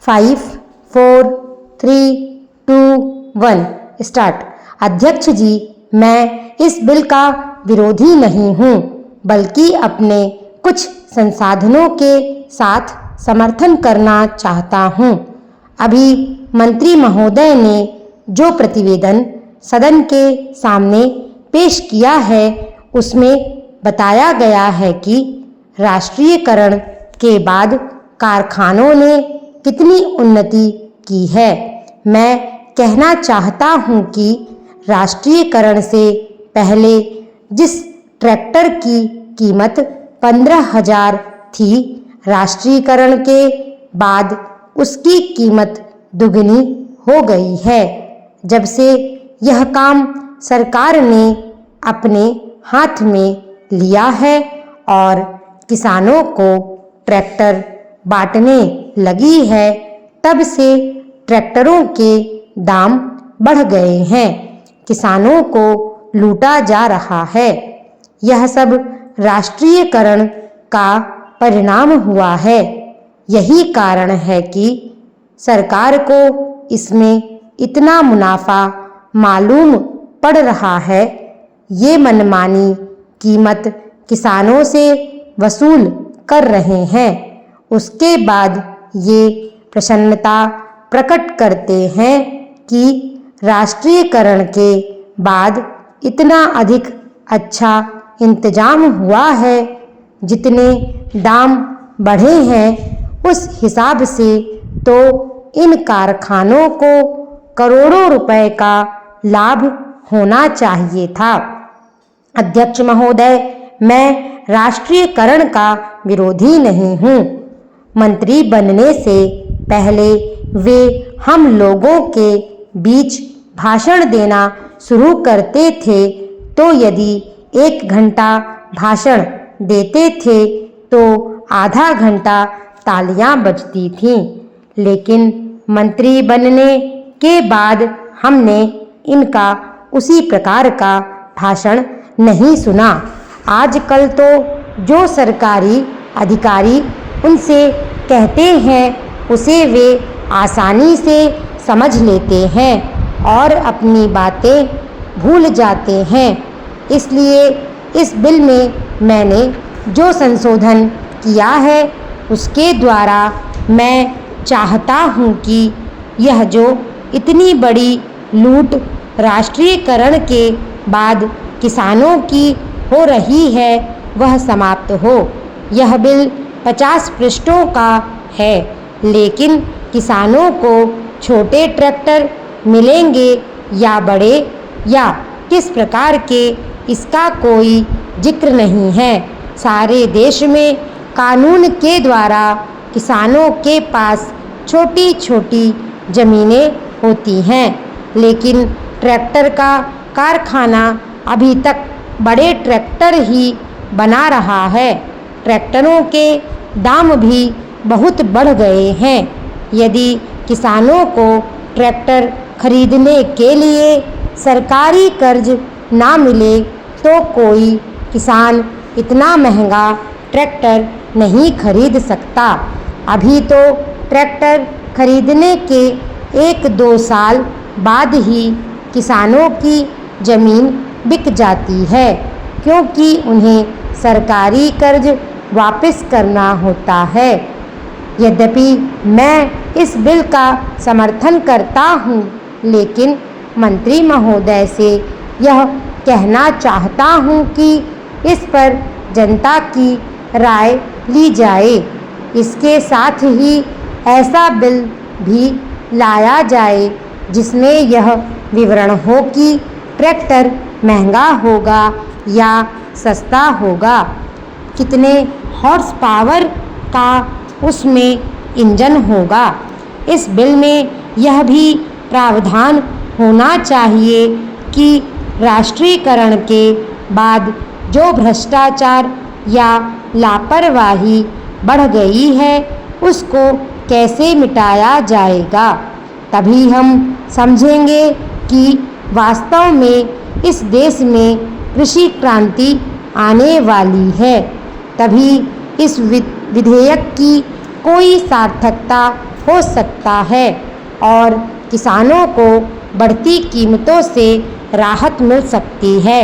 5, 4, 3, 2, 1 start. अध्यक्ष जी, मैं इस बिल का विरोधी नहीं हूँ, बल्कि अपने कुछ संसाधनों के साथ समर्थन करना चाहता हूँ। अभी मंत्री महोदय ने जो प्रतिवेदन सदन के सामने पेश किया है, उसमें बताया गया है कि राष्ट्रीयकरण के बाद कारखानों ने कितनी उन्नति की है। मैं कहना चाहता हूँ कि राष्ट्रीयकरण से पहले जिस ट्रैक्टर की कीमत 15,000 थी, राष्ट्रीयकरण के बाद उसकी कीमत दुगनी हो गई है। जब से यह काम सरकार ने अपने हाथ में लिया है और किसानों को ट्रैक्टर बांटने लगी है, तब से ट्रैक्टरों के दाम बढ़ गए हैं। किसानों को लूटा जा रहा है। यह सब राष्ट्रीयकरण का परिणाम हुआ है। यही कारण है कि सरकार को इसमें इतना मुनाफा मालूम पड़ रहा है। ये मनमानी कीमत किसानों से वसूल कर रहे हैं। उसके बाद ये प्रसन्नता प्रकट करते हैं कि राष्ट्रीयकरण के बाद इतना अधिक अच्छा इंतजाम हुआ है। जितने दाम बढ़े हैं, उस हिसाब से तो इन कारखानों को करोड़ों रुपए का लाभ होना चाहिए था। अध्यक्ष महोदय, मैं राष्ट्रीयकरण का विरोधी नहीं हूँ। मंत्री बनने से पहले वे हम लोगों के बीच भाषण देना शुरू करते थे, तो यदि 1 घंटा भाषण देते थे तो आधा घंटा तालियां बजती थीं। लेकिन मंत्री बनने के बाद हमने इनका उसी प्रकार का भाषण नहीं सुना। आजकल तो जो सरकारी अधिकारी उनसे कहते हैं, उसे वे आसानी से समझ लेते हैं और अपनी बातें भूल जाते हैं। इसलिए इस बिल में मैंने जो संशोधन किया है, उसके द्वारा मैं चाहता हूँ कि यह जो इतनी बड़ी लूट राष्ट्रीयकरण के बाद किसानों की हो रही है, वह समाप्त हो। यह बिल 50 पृष्ठों का है, लेकिन किसानों को छोटे ट्रैक्टर मिलेंगे या बड़े, या किस प्रकार के, इसका कोई जिक्र नहीं है। सारे देश में कानून के द्वारा किसानों के पास छोटी छोटी ज़मीनें होती हैं, लेकिन ट्रैक्टर का कारखाना अभी तक बड़े ट्रैक्टर ही बना रहा है। ट्रैक्टरों के दाम भी बहुत बढ़ गए हैं। यदि किसानों को ट्रैक्टर खरीदने के लिए सरकारी कर्ज ना मिले, तो कोई किसान इतना महंगा ट्रैक्टर नहीं खरीद सकता। अभी तो ट्रैक्टर खरीदने के 1-2 साल बाद ही किसानों की ज़मीन बिक जाती है, क्योंकि उन्हें सरकारी कर्ज वापस करना होता है। यद्यपि मैं इस बिल का समर्थन करता हूँ, लेकिन मंत्री महोदय से यह कहना चाहता हूँ कि इस पर जनता की राय ली जाए। इसके साथ ही ऐसा बिल भी लाया जाए जिसमें यह विवरण हो कि ट्रैक्टर महंगा होगा या सस्ता होगा, कितने हॉर्स पावर का उसमें इंजन होगा। इस बिल में यह भी प्रावधान होना चाहिए कि राष्ट्रीयकरण के बाद जो भ्रष्टाचार या लापरवाही बढ़ गई है, उसको कैसे मिटाया जाएगा। तभी हम समझेंगे कि वास्तव में इस देश में कृषि क्रांति आने वाली है। तभी इस विधेयक की कोई सार्थकता हो सकता है और किसानों को बढ़ती कीमतों से राहत मिल सकती है।